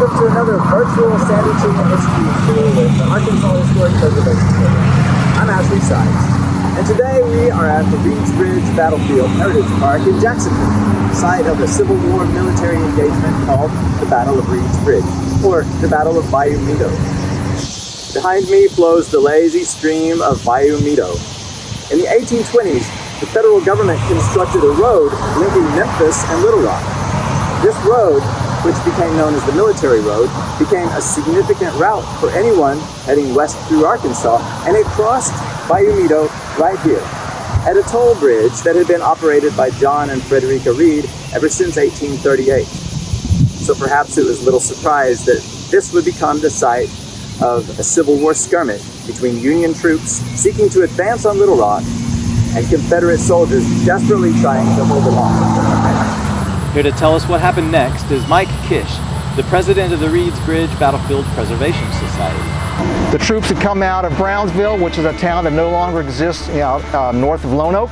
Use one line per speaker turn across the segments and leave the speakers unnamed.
Welcome to another virtual Sandy Chinga History Tour with the Arkansas Historic Preservation Program. I'm Ashley Sykes, and today we are at the Reeds Bridge Battlefield Heritage Park in Jacksonville, site of a Civil War military engagement called the Battle of Reeds Bridge, or the Battle of Bayou Meadow. Behind me flows the lazy stream of Bayou Meadow. In the 1820s, the federal government constructed a road linking Memphis and Little Rock. This road, which became known as the Military Road, became a significant route for anyone heading west through Arkansas, and it crossed Bayou Meadow right here, at a toll bridge that had been operated by John and Frederica Reed ever since 1838. So perhaps it was little surprise that this would become the site of a Civil War skirmish between Union troops seeking to advance on Little Rock and Confederate soldiers desperately trying to hold them off.
Here to tell us what happened next is Mike Kish, the president of the Reeds Bridge Battlefield Preservation Society.
The troops had come out of Brownsville, which is a town that no longer exists north of Lone Oak.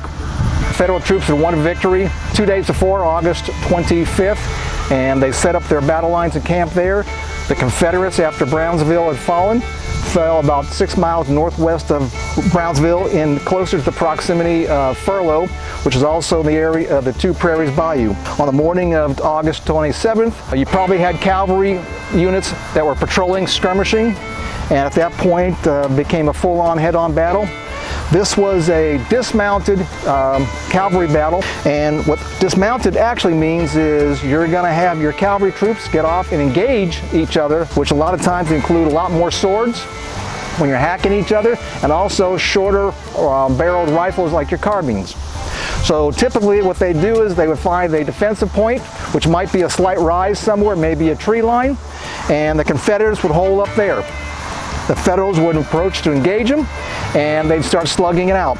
Federal troops had won a victory 2 days before, August 25th, and they set up their battle lines and camped there. The Confederates, after Brownsville had fallen, fell about 6 miles northwest of Brownsville, in closer to the proximity of Furlough, which is also in the area of the Two Prairies Bayou. On the morning of August 27th, you probably had cavalry units that were patrolling, skirmishing, and at that point became a full-on head-on battle. This was a dismounted cavalry battle, and what dismounted actually means is you're going to have your cavalry troops get off and engage each other, which a lot of times include a lot more swords when you're hacking each other, and also shorter barreled rifles like your carbines. So typically what they do is they would find a defensive point, which might be a slight rise somewhere, maybe a tree line, and the Confederates would hold up there. The Federals would approach to engage them, and they'd start slugging it out.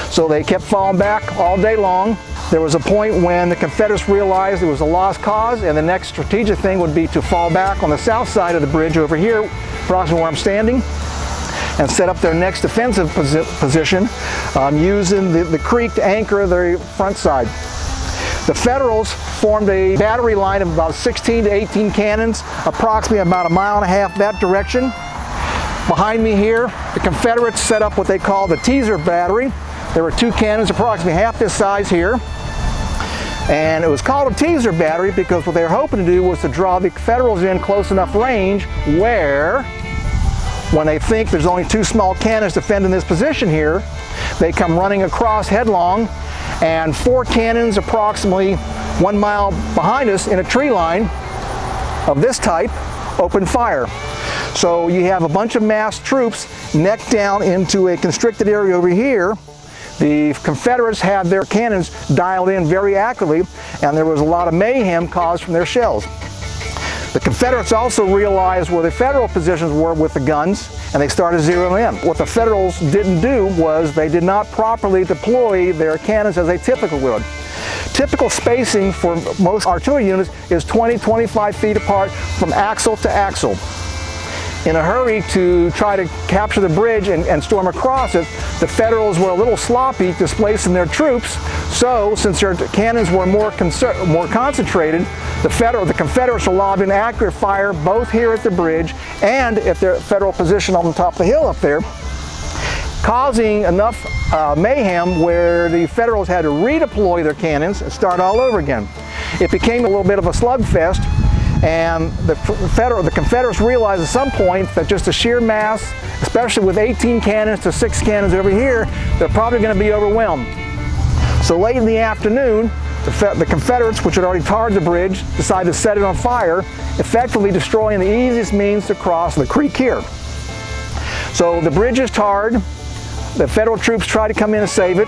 So they kept falling back all day long. There was a point when the Confederates realized it was a lost cause, and the next strategic thing would be to fall back on the south side of the bridge over here, approximately where I'm standing, and set up their next defensive position using the creek to anchor their front side. The Federals formed a battery line of about 16 to 18 cannons, approximately about 1.5 miles that direction. Behind me here, the Confederates set up what they call the teaser battery. There were 2 cannons approximately half this size here. And it was called a teaser battery because what they were hoping to do was to draw the Federals in close enough range where, when they think there's only 2 small cannons defending this position here, they come running across headlong, and 4 cannons approximately 1 mile behind us in a tree line of this type open fire. So you have a bunch of massed troops neck down into a constricted area over here. The Confederates had their cannons dialed in very accurately, and there was a lot of mayhem caused from their shells. The Confederates also realized where the Federal positions were with the guns, and they started zeroing in. What the Federals didn't do was they did not properly deploy their cannons as they typically would. Typical spacing for most artillery units is 20-25 feet apart from axle to axle. In a hurry to try to capture the bridge and storm across it, the Federals were a little sloppy displacing their troops, so since their cannons were more concentrated, the Confederates were lobbing accurate fire both here at the bridge and at their Federal position on the top of the hill up there, causing enough mayhem where the Federals had to redeploy their cannons and start all over again. It became a little bit of a slugfest, and the Confederates realized at some point that just the sheer mass, especially with 18 cannons to 6 cannons over here, they're probably going to be overwhelmed. So late in the afternoon, the Confederates, which had already tarred the bridge, decided to set it on fire, effectively destroying the easiest means to cross the creek here. So the bridge is tarred. The Federal troops try to come in and save it.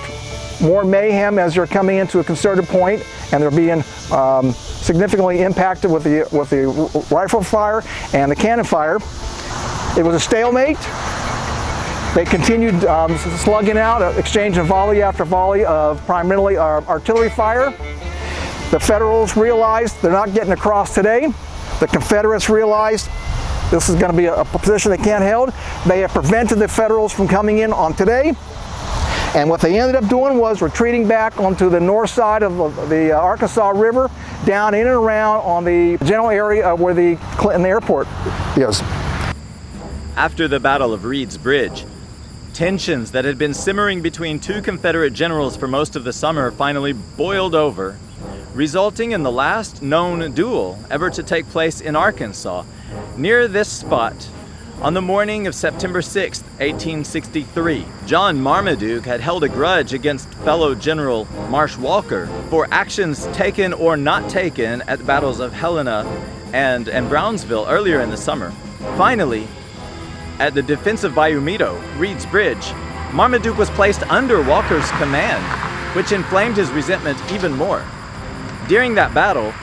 More mayhem as they're coming into a concerted point, and they're being significantly impacted with the rifle fire and the cannon fire. It was a stalemate. They continued slugging out, exchanging volley after volley of primarily artillery fire. The Federals realized they're not getting across today. The Confederates realized this is going to be a position they can't hold. They have prevented the Federals from coming in on today. And what they ended up doing was retreating back onto the north side of the Arkansas River down in and around on the general area where the Clinton Airport is.
After the Battle of Reed's Bridge, tensions that had been simmering between two Confederate generals for most of the summer finally boiled over, resulting in the last known duel ever to take place in Arkansas, near this spot, on the morning of September 6, 1863. John Marmaduke had held a grudge against fellow General Marsh Walker for actions taken or not taken at the battles of Helena and Brownsville earlier in the summer. Finally, at the defense of Bayou Meadow, Reed's Bridge, Marmaduke was placed under Walker's command, which inflamed his resentment even more. During that battle,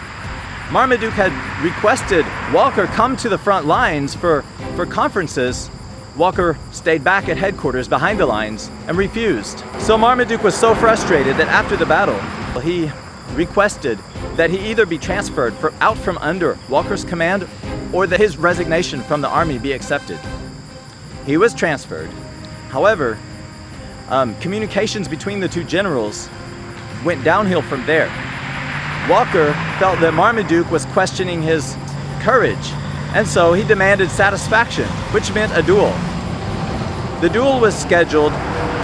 Marmaduke had requested Walker come to the front lines for conferences. Walker stayed back at headquarters behind the lines and refused. So Marmaduke was so frustrated that after the battle, he requested that he either be transferred out from under Walker's command or that his resignation from the army be accepted. He was transferred. However, communications between the two generals went downhill from there. Walker felt that Marmaduke was questioning his courage, and so he demanded satisfaction, which meant a duel. The duel was scheduled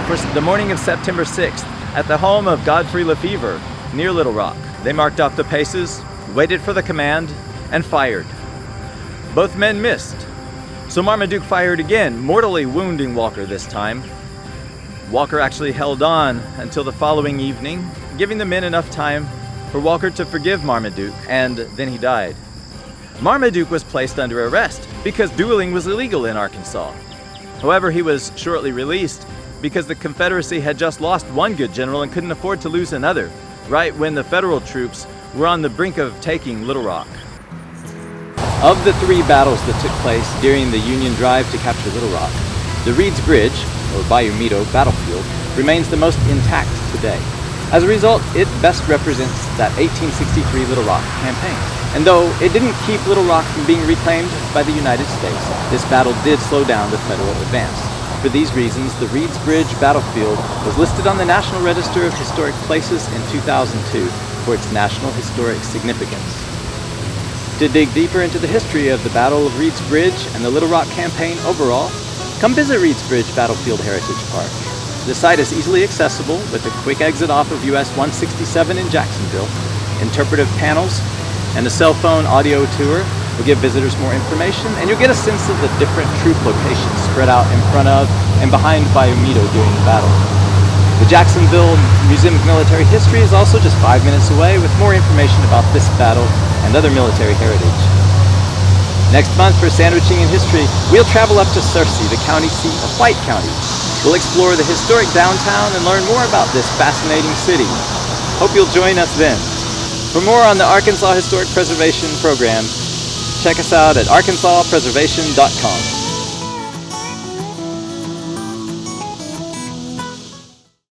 for the morning of September 6th at the home of Godfrey Lefevre near Little Rock. They marked off the paces, waited for the command, and fired. Both men missed, so Marmaduke fired again, mortally wounding Walker this time. Walker actually held on until the following evening, giving the men enough time for Walker to forgive Marmaduke, and then he died. Marmaduke was placed under arrest because dueling was illegal in Arkansas. However, he was shortly released because the Confederacy had just lost one good general and couldn't afford to lose another, right when the Federal troops were on the brink of taking Little Rock. Of the three battles that took place during the Union drive to capture Little Rock, the Reed's Bridge, or Bayou Meadow battlefield, remains the most intact today. As a result, it best represents that 1863 Little Rock campaign. And though it didn't keep Little Rock from being reclaimed by the United States, this battle did slow down the Federal advance. For these reasons, the Reed's Bridge battlefield was listed on the National Register of Historic Places in 2002 for its national historic significance. To dig deeper into the history of the Battle of Reed's Bridge and the Little Rock campaign overall, come visit Reed's Bridge Battlefield Heritage Park. The site is easily accessible with a quick exit off of US 167 in Jacksonville, interpretive panels, and a cell phone audio tour will give visitors more information, and you'll get a sense of the different troop locations spread out in front of and behind Bayou Meadow during the battle. The Jacksonville Museum of Military History is also just 5 minutes away with more information about this battle and other military heritage. Next month for Sandwiching in History, we'll travel up to Searcy, the county seat of White County. We'll explore the historic downtown and learn more about this fascinating city. Hope you'll join us then. For more on the Arkansas Historic Preservation Program, check us out at arkansaspreservation.com.